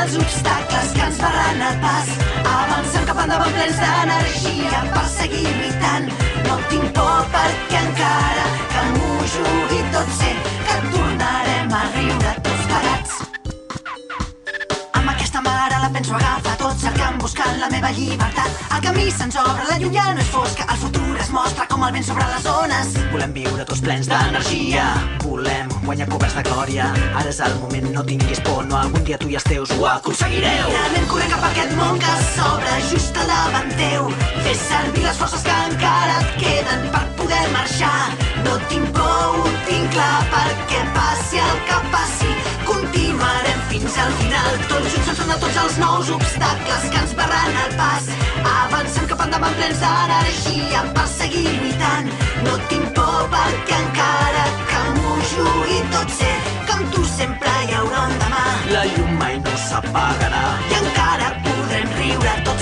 els obstacles que ens barran el pas. Avancem cap endavant plens d'energia per seguir lluitant. No tinc por perquè encara que m'ho jugui tot sé que tornarem a riure tots plegats. Amb aquesta mare la penso agafar tot cercant, buscant la meva llibertat. El camí se'ns obre, la llum ja no és fosca, el futur es mostra com el vent sobre les ones. Volem viure tots plens d'energia, volem guanyar coberts de glòria. Ara és el moment, no tinguis por, no, algun dia tu i els teus ho aconseguireu. I anem corrent cap a aquest món que s'obre just al davant teu. Fes servir les forces que encara et queden per poder marxar. No tinc por, ho tinc clar, perquè passi el que passi continuarem fins al final, tots junts enfront de tots els nous obstacles que ens barran el pas. Avancem cap endavant plens d'energia per seguir lluitant. No tinc por perquè encara que m'ho jugui tot sé que amb tu sempre hi haurà un demà. La llum mai no s'apagarà i encara podrem riure tots